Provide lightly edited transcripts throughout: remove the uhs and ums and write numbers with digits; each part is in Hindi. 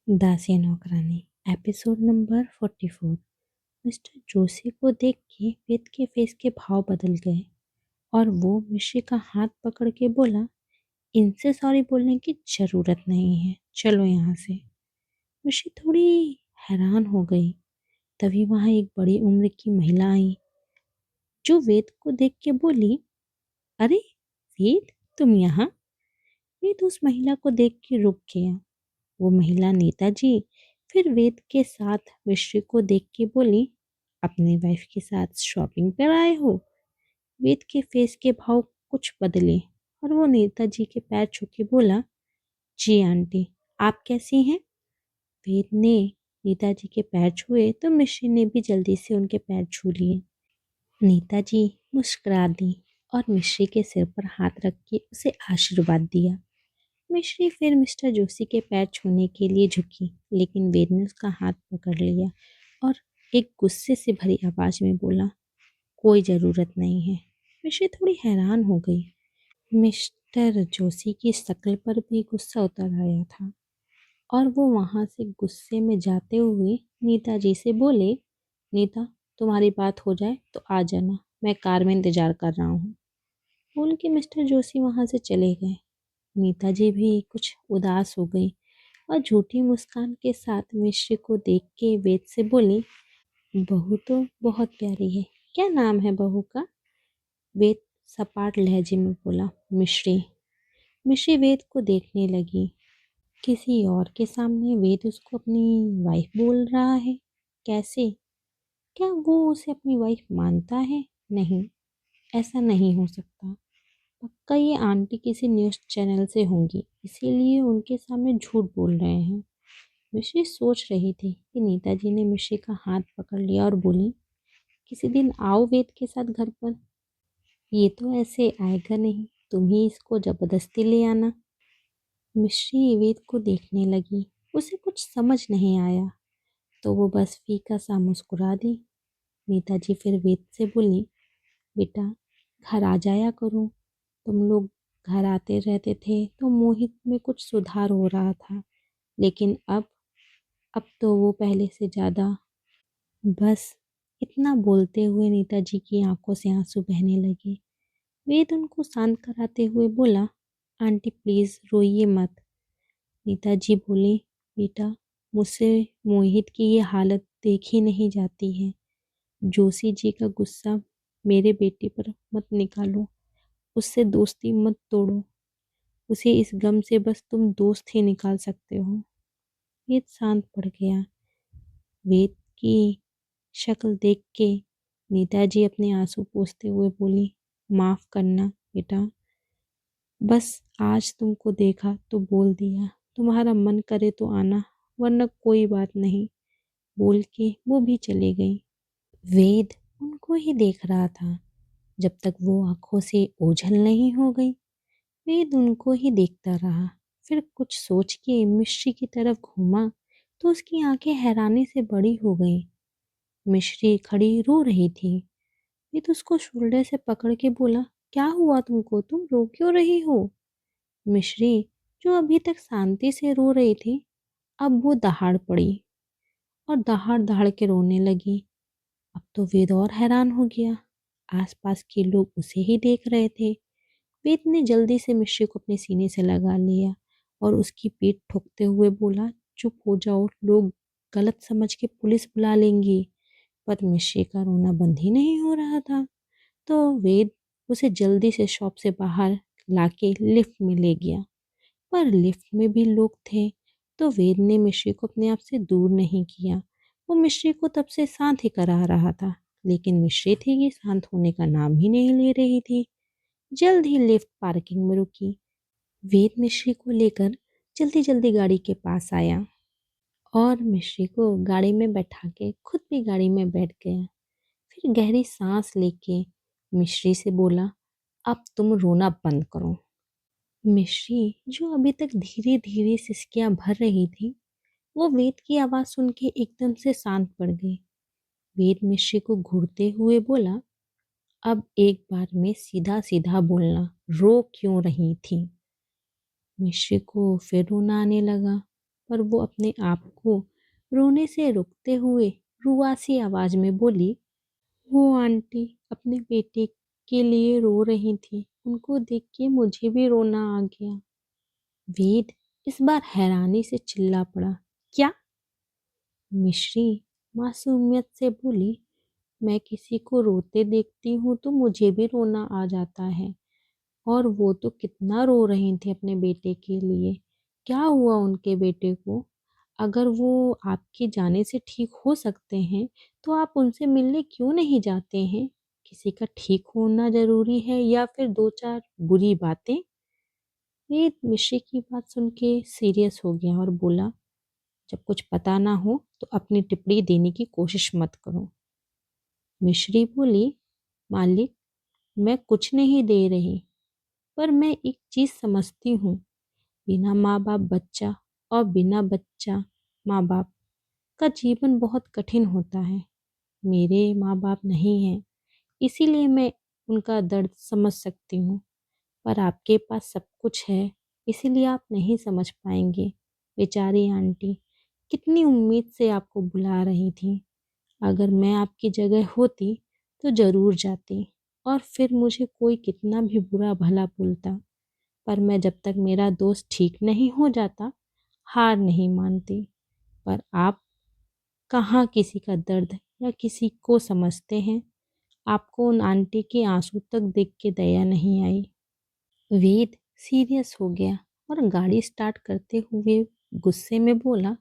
दासी नौकरानी एपिसोड नंबर 44। मिस्टर जोशी को देख के वेद के फेस के भाव बदल गए और वो मिश्री का हाथ पकड़ के बोला, इनसे सॉरी बोलने की जरूरत नहीं है, चलो यहाँ से। मिश्री थोड़ी हैरान हो गई। तभी वहां एक बड़ी उम्र की महिला आई जो वेद को देख के बोली, अरे वेद, तुम यहाँ। वेद उस महिला को देख के रुक गया। वो महिला नेताजी फिर वेद के साथ मिश्री को देख के बोली, अपनी वाइफ के साथ शॉपिंग पर आए हो। वेद के फेस के भाव कुछ बदले और वो नेताजी के पैर छू के बोला, जी आंटी, आप कैसी हैं। वेद ने नेताजी के पैर छुए तो मिश्री ने भी जल्दी से उनके पैर छू लिए। नेताजी मुस्कुरा दी और मिश्री के सिर पर हाथ रख के उसे आशीर्वाद दिया। मिश्री फिर मिस्टर जोशी के पैर छूने के लिए झुकी, लेकिन वेद ने उसका हाथ पकड़ लिया और एक गुस्से से भरी आवाज में बोला, कोई ज़रूरत नहीं है। मिश्री थोड़ी हैरान हो गई। मिस्टर जोशी की शक्ल पर भी गुस्सा उतर आया था और वो वहां से गुस्से में जाते हुए नीता जी से बोले, नीता, तुम्हारी बात हो जाए तो आ जाना, मैं कार में इंतजार कर रहा हूँ। बोल के मिस्टर जोशी वहां से चले गए। नीता जी भी कुछ उदास हो गई और झूठी मुस्कान के साथ मिश्री को देख के वेद से बोली, बहू तो बहुत प्यारी है, क्या नाम है बहू का। वेद सपाट लहजे में बोला, मिश्री। मिश्री वेद को देखने लगी। किसी और के सामने वेद उसको अपनी वाइफ बोल रहा है। कैसे? क्या वो उसे अपनी वाइफ मानता है? नहीं, ऐसा नहीं हो सकता। पक्का ये आंटी किसी न्यूज़ चैनल से होंगी, इसीलिए उनके सामने झूठ बोल रहे हैं। मिश्री सोच रही थी कि नेताजी ने मिश्री का हाथ पकड़ लिया और बोली, किसी दिन आओ वेद के साथ घर पर। ये तो ऐसे आएगा नहीं, तुम ही इसको जबरदस्ती ले आना। मिश्री वेद को देखने लगी। उसे कुछ समझ नहीं आया तो वो बस फीका सा मुस्कुरा दी। नेताजी फिर वेद से बोली, बेटा, घर आ जाया करो। तुम लोग घर आते रहते थे तो मोहित में कुछ सुधार हो रहा था, लेकिन अब तो वो पहले से ज़्यादा। बस इतना बोलते हुए नेताजी की आंखों से आंसू बहने लगे। वेद उनको शांत कराते हुए बोला, आंटी प्लीज़ रोइए मत। नेताजी बोले, बेटा, मुझसे मोहित की ये हालत देखी नहीं जाती है। जोशी जी का गुस्सा मेरे बेटे पर मत निकालो, उससे दोस्ती मत तोड़ो। उसे इस गम से बस तुम दोस्त ही निकाल सकते हो। वेद शांत पड़ गया। वेद की शक्ल देख के नेताजी अपने आंसू पोंछते हुए बोली, माफ करना बेटा, बस आज तुमको देखा तो बोल दिया, तुम्हारा मन करे तो आना, वरना कोई बात नहीं। बोल के वो भी चली गई। वेद उनको ही देख रहा था जब तक वो आंखों से ओझल नहीं हो गई। वेद उनको ही देखता रहा। फिर कुछ सोच के मिश्री की तरफ घूमा तो उसकी आंखें हैरानी से बड़ी हो गईं। मिश्री खड़ी रो रही थी। वेद उसको शोल्डर से पकड़ के बोला, क्या हुआ तुमको, तुम रो क्यों रही हो। मिश्री, जो अभी तक शांति से रो रही थी, अब वो दहाड़ पड़ी और दहाड़ दहाड़ के रोने लगी। अब तो वेद और हैरान हो गया। आसपास के लोग उसे ही देख रहे थे। वेद ने जल्दी से मिश्री को अपने सीने से लगा लिया और उसकी पीठ ठोकते हुए बोला, चुप हो जाओ, लोग गलत समझ के पुलिस बुला लेंगी। पर मिश्री का रोना बंद ही नहीं हो रहा था। तो वेद उसे जल्दी से शॉप से बाहर लाके लिफ्ट में ले गया। पर लिफ्ट में भी लोग थे तो वेद ने मिश्री को अपने आप से दूर नहीं किया। वो मिश्री को तब से शांत ही करा रहा था, लेकिन मिश्री थी कि शांत होने का नाम ही नहीं ले रही थी। जल्द ही लिफ्ट पार्किंग में रुकी। वेद मिश्री को लेकर जल्दी जल्दी गाड़ी के पास आया और मिश्री को गाड़ी में बैठा के खुद भी गाड़ी में बैठ गया। फिर गहरी सांस लेके मिश्री से बोला, अब तुम रोना बंद करो। मिश्री, जो अभी तक धीरे धीरे सिसकियां भर रही थी, वो वेद की आवाज सुन के एकदम से शांत पड़ गई। वेद मिश्री को घूरते हुए बोला, अब एक बार में सीधा सीधा बोलना, रो क्यों रही थी। मिश्री को फिर रोना आने लगा। पर वो अपने आप को रोने से रोकते हुए रुआसी आवाज में बोली, वो आंटी अपने बेटे के लिए रो रही थी, उनको देख के मुझे भी रोना आ गया। वेद इस बार हैरानी से चिल्ला पड़ा, क्या? मिश्री मासूमियत से बोली, मैं किसी को रोते देखती हूँ तो मुझे भी रोना आ जाता है। और वो तो कितना रो रही थी अपने बेटे के लिए। क्या हुआ उनके बेटे को? अगर वो आपके जाने से ठीक हो सकते हैं तो आप उनसे मिलने क्यों नहीं जाते हैं? किसी का ठीक होना जरूरी है या फिर दो चार बुरी बातें? वेद मिश्री की बात सुन के सीरियस हो गया और बोला, जब कुछ पता ना हो तो अपनी टिप्पणी देने की कोशिश मत करो। मिश्री बोली, मालिक, मैं कुछ नहीं दे रही, पर मैं एक चीज समझती हूँ। बिना माँ बाप बच्चा और बिना बच्चा माँ बाप का जीवन बहुत कठिन होता है। मेरे माँ बाप नहीं हैं, इसीलिए मैं उनका दर्द समझ सकती हूँ। पर आपके पास सब कुछ है, इसीलिए आप नहीं समझ पाएंगे। बेचारी आंटी कितनी उम्मीद से आपको बुला रही थी। अगर मैं आपकी जगह होती तो जरूर जाती, और फिर मुझे कोई कितना भी बुरा भला बोलता, पर मैं जब तक मेरा दोस्त ठीक नहीं हो जाता हार नहीं मानती। पर आप कहाँ किसी का दर्द या किसी को समझते हैं। आपको उन आंटी के आंसू तक देख के दया नहीं आई। वेद सीरियस हो गया और गाड़ी स्टार्ट करते हुए गुस्से में बोला,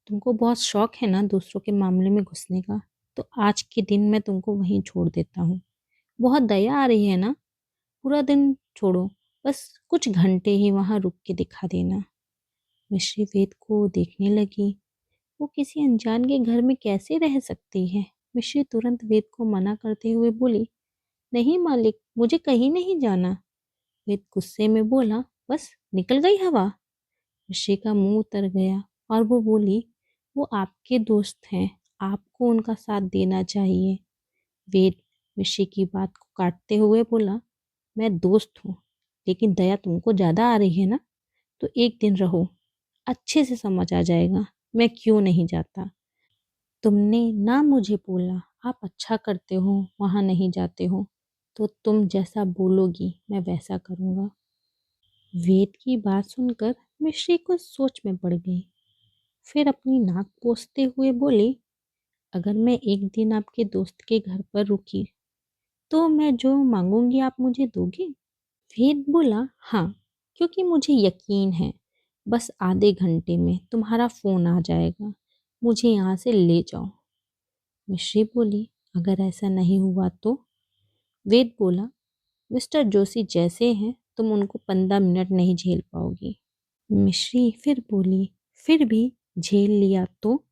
तुमको बहुत शौक है ना दूसरों के मामले में घुसने का, तो आज के दिन मैं तुमको वहीं छोड़ देता हूँ। बहुत दया आ रही है ना? पूरा दिन छोड़ो, बस कुछ घंटे ही वहां रुक के दिखा देना। मिश्री वेद को देखने लगी। वो किसी अनजान के घर में कैसे रह सकती है? मिश्री तुरंत वेद को मना करते हुए बोली, नहीं मालिक, मुझे कहीं नहीं जाना। वेद गुस्से में बोला, बस निकल गई हवा? मिश्री का मुंह उतर गया और वो बोली, वो आपके दोस्त हैं, आपको उनका साथ देना चाहिए। वेद मिश्री की बात को काटते हुए बोला, मैं दोस्त हूँ, लेकिन दया तुमको ज्यादा आ रही है ना? तो एक दिन रहो, अच्छे से समझ आ जाएगा मैं क्यों नहीं जाता। तुमने ना मुझे बोला, आप अच्छा करते हो वहां नहीं जाते हो, तो तुम जैसा बोलोगी मैं वैसा करूँगा। वेद की बात सुनकर मिश्री कुछ सोच में पड़ गई। फिर अपनी नाक पोंछते हुए बोली, अगर मैं एक दिन आपके दोस्त के घर पर रुकी तो मैं जो मांगूंगी आप मुझे दोगे? वेद बोला, हाँ, क्योंकि मुझे यकीन है बस आधे घंटे में तुम्हारा फोन आ जाएगा, मुझे यहाँ से ले जाओ। मिश्री बोली, अगर ऐसा नहीं हुआ तो? वेद बोला, मिस्टर जोशी जैसे हैं तुम उनको 15 मिनट नहीं झेल पाओगी। मिश्री फिर बोली, फिर भी झेल लिया तो?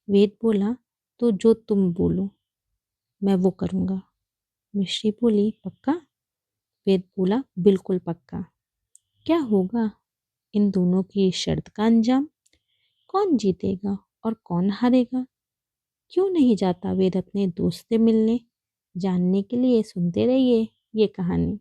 वेद बोला, तो जो तुम बोलो मैं वो करूँगा। मिश्री बोली, पक्का? वेद बोला, बिल्कुल पक्का। क्या होगा इन दोनों की शर्त का अंजाम? कौन जीतेगा और कौन हारेगा? क्यों नहीं जाता वेद अपने दोस्त से मिलने? जानने के लिए सुनते रहिए ये कहानी।